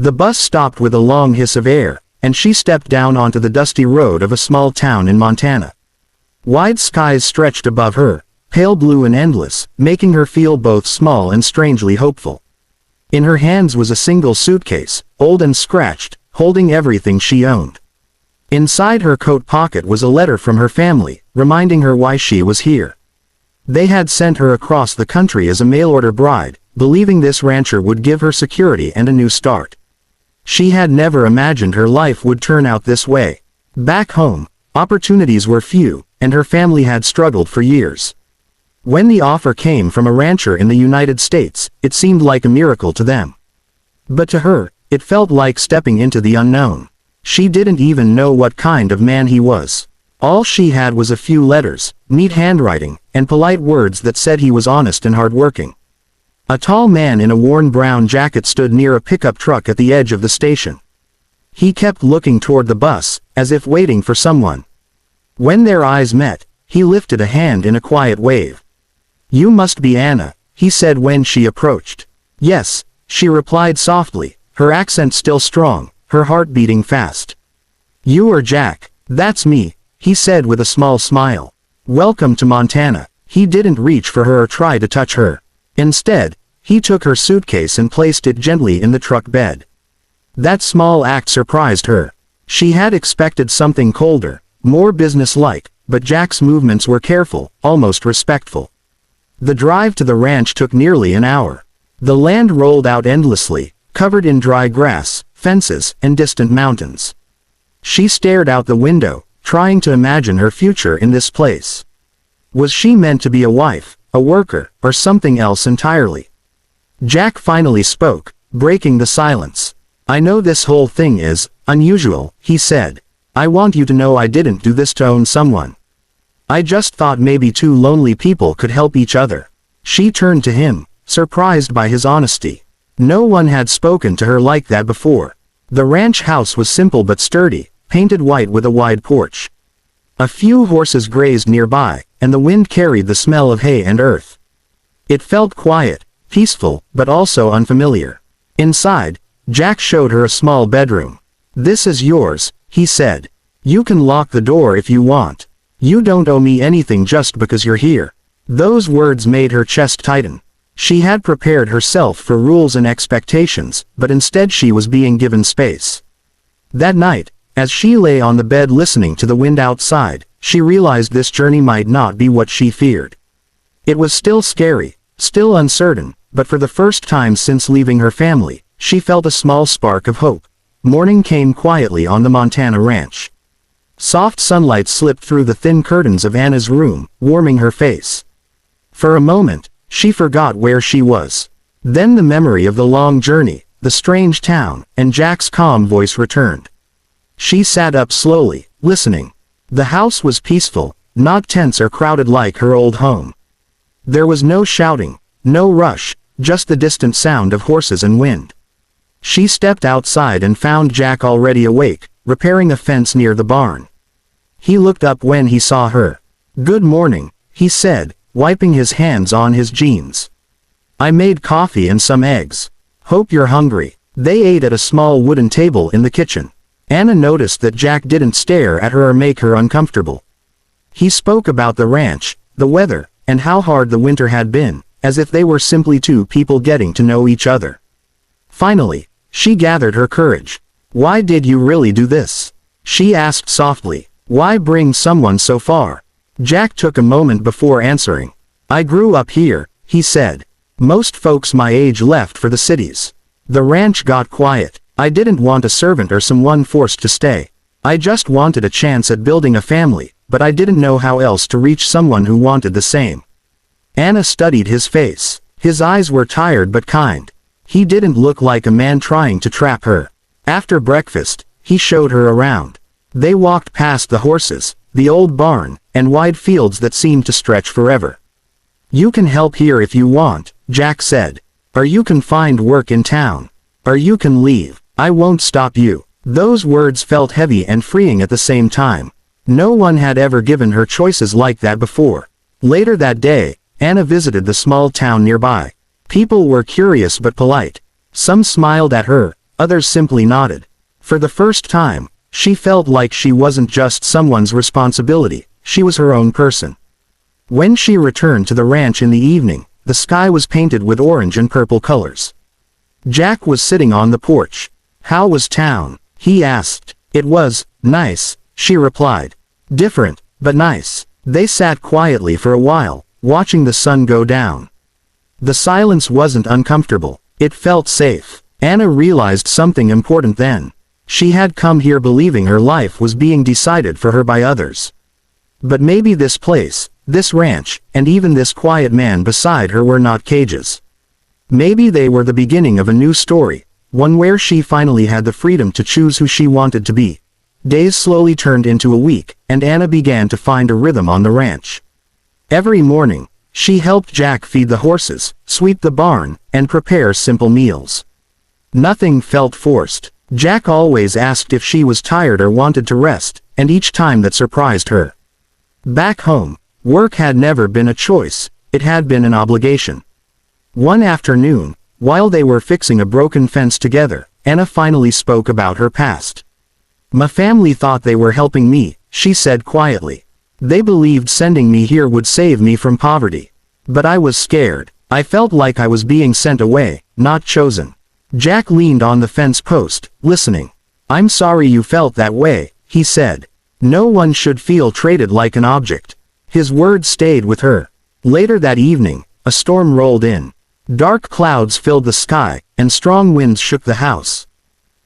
The bus stopped with a long hiss of air, and she stepped down onto the dusty road of a small town in Montana. Wide skies stretched above her, pale blue and endless, making her feel both small and strangely hopeful. In her hands was a single suitcase, old and scratched, holding everything she owned. Inside her coat pocket was a letter from her family, reminding her why she was here. They had sent her across the country as a mail-order bride, believing this rancher would give her security and a new start. She had never imagined her life would turn out this way. Back home, opportunities were few, and her family had struggled for years. When the offer came from a rancher in the United States, it seemed like a miracle to them. But to her, it felt like stepping into the unknown. She didn't even know what kind of man he was. All she had was a few letters, neat handwriting, and polite words that said he was honest and hardworking. A tall man in a worn brown jacket stood near a pickup truck at the edge of the station. He kept looking toward the bus, as if waiting for someone. When their eyes met, he lifted a hand in a quiet wave. "You must be Anna," he said when she approached. "Yes," she replied softly, her accent still strong, her heart beating fast. "You are Jack." "That's me," he said with a small smile. "Welcome to Montana." He didn't reach for her or try to touch her. Instead, he took her suitcase and placed it gently in the truck bed. That small act surprised her. She had expected something colder, more businesslike, but Jack's movements were careful, almost respectful. The drive to the ranch took nearly an hour. The land rolled out endlessly, covered in dry grass, fences, and distant mountains. She stared out the window, trying to imagine her future in this place. Was she meant to be a wife, a worker, or something else entirely? Jack finally spoke, breaking the silence. "I know this whole thing is unusual," he said. "I want you to know I didn't do this to own someone. I just thought maybe two lonely people could help each other." She turned to him, surprised by his honesty. No one had spoken to her like that before. The ranch house was simple but sturdy, painted white with a wide porch. A few horses grazed nearby, and the wind carried the smell of hay and earth. It felt quiet, peaceful, but also unfamiliar. Inside, Jack showed her a small bedroom. "This is yours," he said. "You can lock the door if you want. You don't owe me anything just because you're here." Those words made her chest tighten. She had prepared herself for rules and expectations, but instead she was being given space. That night, as she lay on the bed listening to the wind outside, she realized this journey might not be what she feared. It was still scary, still uncertain, but for the first time since leaving her family, she felt a small spark of hope. Morning came quietly on the Montana ranch. Soft sunlight slipped through the thin curtains of Anna's room, warming her face. For a moment, she forgot where she was. Then the memory of the long journey, the strange town, and Jack's calm voice returned. She sat up slowly, listening. The house was peaceful, not tense or crowded like her old home. There was no shouting, no rush, just the distant sound of horses and wind. She stepped outside and found Jack already awake, repairing a fence near the barn. He looked up when he saw her. "Good morning," he said, wiping his hands on his jeans. "I made coffee and some eggs. Hope you're hungry." They ate at a small wooden table in the kitchen. Anna noticed that Jack didn't stare at her or make her uncomfortable. He spoke about the ranch, the weather, and how hard the winter had been, as if they were simply two people getting to know each other. Finally, she gathered her courage. "Why did you really do this?" she asked softly. "Why bring someone so far?" Jack took a moment before answering. "I grew up here," he said. "Most folks my age left for the cities. The ranch got quiet. I didn't want a servant or someone forced to stay. I just wanted a chance at building a family, but I didn't know how else to reach someone who wanted the same." Anna studied his face. His eyes were tired but kind. He didn't look like a man trying to trap her. After breakfast, he showed her around. They walked past the horses, the old barn, and wide fields that seemed to stretch forever. "You can help here if you want," Jack said. "Or you can find work in town. Or you can leave. I won't stop you." Those words felt heavy and freeing at the same time. No one had ever given her choices like that before. Later that day, Anna visited the small town nearby. People were curious but polite. Some smiled at her, others simply nodded. For the first time, she felt like she wasn't just someone's responsibility, she was her own person. When she returned to the ranch in the evening, the sky was painted with orange and purple colors. Jack was sitting on the porch. "How was town?" he asked. "It was nice," she replied. "Different, but nice." They sat quietly for a while, watching the sun go down. The silence wasn't uncomfortable, it felt safe. Anna realized something important then. She had come here believing her life was being decided for her by others. But maybe this place, this ranch, and even this quiet man beside her were not cages. Maybe they were the beginning of a new story, one where she finally had the freedom to choose who she wanted to be. Days slowly turned into a week, and Anna began to find a rhythm on the ranch. Every morning, she helped Jack feed the horses, sweep the barn, and prepare simple meals. Nothing felt forced. Jack always asked if she was tired or wanted to rest, and each time that surprised her. Back home, work had never been a choice, it had been an obligation. One afternoon, while they were fixing a broken fence together, Anna finally spoke about her past. "My family thought they were helping me," she said quietly. "They believed sending me here would save me from poverty. But I was scared. I felt like I was being sent away, not chosen." Jack leaned on the fence post, listening. "I'm sorry you felt that way," he said. "No one should feel treated like an object." His words stayed with her. Later that evening, a storm rolled in. Dark clouds filled the sky, and strong winds shook the house.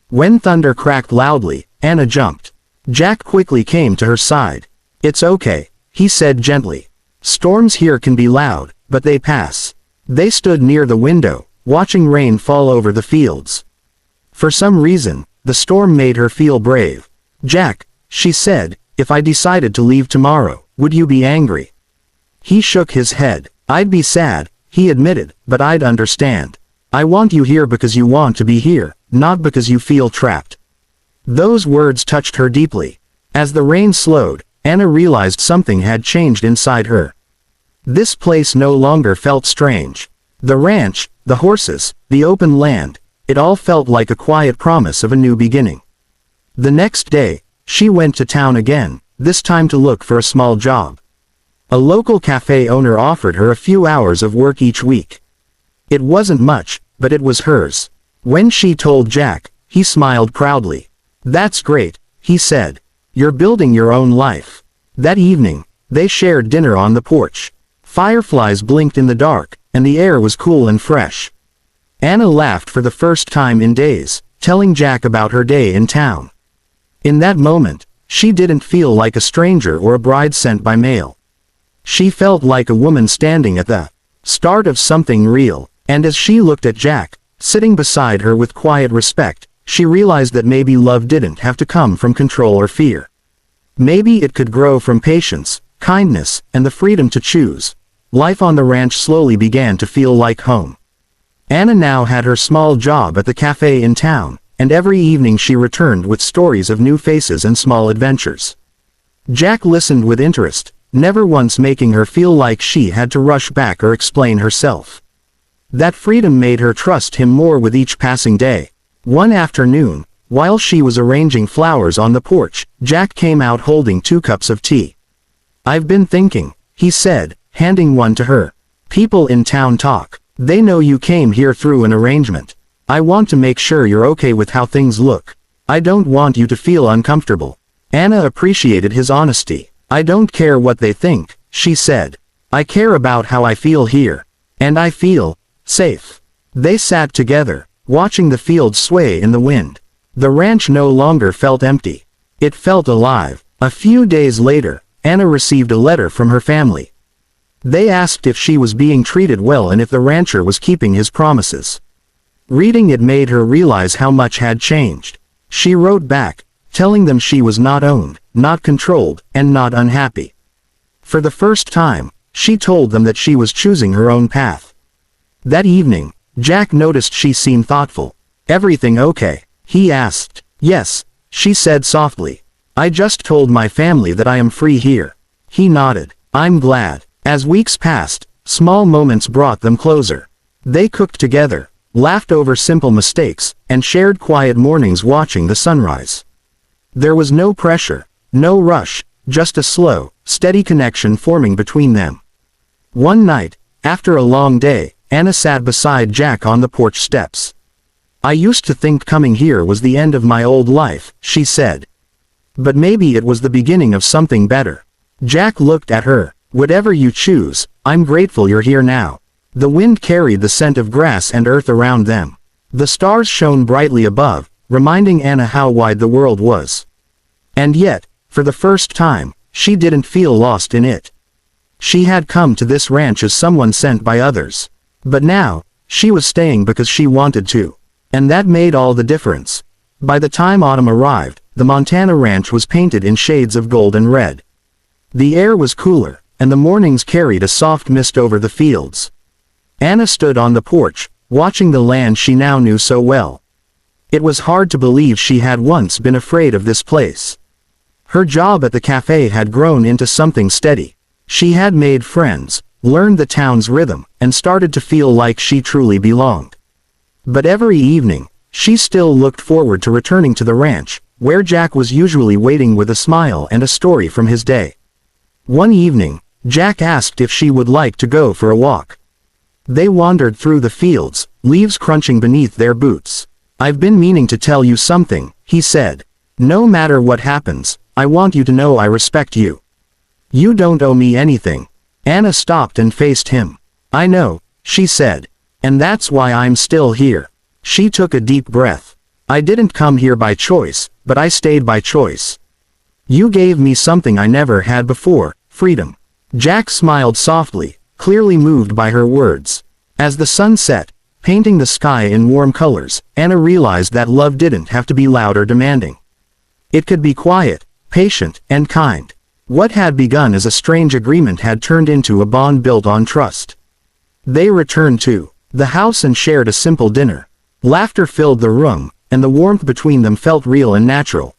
When thunder cracked loudly, Anna jumped. Jack quickly came to her side. "It's okay," he said gently. "Storms here can be loud, but they pass." They stood near the window, watching rain fall over the fields. For some reason, the storm made her feel brave. "Jack," she said, "if I decided to leave tomorrow, would you be angry?" He shook his head. "I'd be sad," he admitted, "but I'd understand. I want you here because you want to be here, not because you feel trapped." Those words touched her deeply. As the rain slowed, Anna realized something had changed inside her. This place no longer felt strange. The ranch, the horses, the open land, it all felt like a quiet promise of a new beginning. The next day, she went to town again, this time to look for a small job. A local cafe owner offered her a few hours of work each week. It wasn't much, but it was hers. When she told Jack, he smiled proudly. "That's great," he said. "You're building your own life." That evening, they shared dinner on the porch. Fireflies blinked in the dark, and the air was cool and fresh. Anna laughed for the first time in days, telling Jack about her day in town. In that moment, she didn't feel like a stranger or a bride sent by mail. She felt like a woman standing at the start of something real, and as she looked at Jack, sitting beside her with quiet respect, she realized that maybe love didn't have to come from control or fear. Maybe it could grow from patience, kindness, and the freedom to choose. Life on the ranch slowly began to feel like home. Anna now had her small job at the cafe in town, and every evening she returned with stories of new faces and small adventures. Jack listened with interest, never once making her feel like she had to rush back or explain herself. That freedom made her trust him more with each passing day. One afternoon, while she was arranging flowers on the porch, Jack came out holding 2 cups of tea. "I've been thinking," he said, handing one to her. "People in town talk. They know you came here through an arrangement. I want to make sure you're okay with how things look. I don't want you to feel uncomfortable." Anna appreciated his honesty. "I don't care what they think," she said. "I care about how I feel here. And I feel safe." They sat together, watching the fields sway in the wind. The ranch no longer felt empty. It felt alive. A few days later, Anna received a letter from her family. They asked if she was being treated well and if the rancher was keeping his promises. Reading it made her realize how much had changed. She wrote back, telling them she was not owned, not controlled, and not unhappy. For the first time, she told them that she was choosing her own path. That evening, Jack noticed she seemed thoughtful. "Everything okay?" he asked. "Yes," she said softly. "I just told my family that I am free here." He nodded. "I'm glad." As weeks passed, small moments brought them closer. They cooked together, laughed over simple mistakes, and shared quiet mornings watching the sunrise. There was no pressure, no rush, just a slow, steady connection forming between them. One night, after a long day, Anna sat beside Jack on the porch steps. "I used to think coming here was the end of my old life," she said. "But maybe it was the beginning of something better." Jack looked at her. "Whatever you choose, I'm grateful you're here now." The wind carried the scent of grass and earth around them. The stars shone brightly above, reminding Anna how wide the world was. And yet, for the first time, she didn't feel lost in it. She had come to this ranch as someone sent by others. But now, she was staying because she wanted to. And that made all the difference. By the time autumn arrived, the Montana ranch was painted in shades of gold and red. The air was cooler, and the mornings carried a soft mist over the fields. Anna stood on the porch, watching the land she now knew so well. It was hard to believe she had once been afraid of this place. Her job at the cafe had grown into something steady. She had made friends, learned the town's rhythm, and started to feel like she truly belonged. But every evening, she still looked forward to returning to the ranch, where Jack was usually waiting with a smile and a story from his day. One evening, Jack asked if she would like to go for a walk. They wandered through the fields, leaves crunching beneath their boots. "I've been meaning to tell you something," he said. "No matter what happens, I want you to know I respect you. You don't owe me anything." Anna stopped and faced him. "I know," she said. "And that's why I'm still here." She took a deep breath. "I didn't come here by choice, but I stayed by choice. You gave me something I never had before, freedom." Jack smiled softly, clearly moved by her words. As the sun set, painting the sky in warm colors, Anna realized that love didn't have to be loud or demanding. It could be quiet, patient, and kind. What had begun as a strange agreement had turned into a bond built on trust. They returned to the house and shared a simple dinner. Laughter filled the room, and the warmth between them felt real and natural.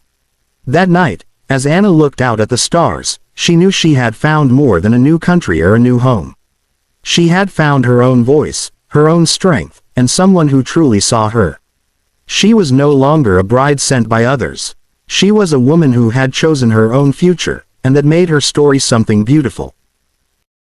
That night, as Anna looked out at the stars, she knew she had found more than a new country or a new home. She had found her own voice, her own strength, and someone who truly saw her. She was no longer a bride sent by others. She was a woman who had chosen her own future, and that made her story something beautiful.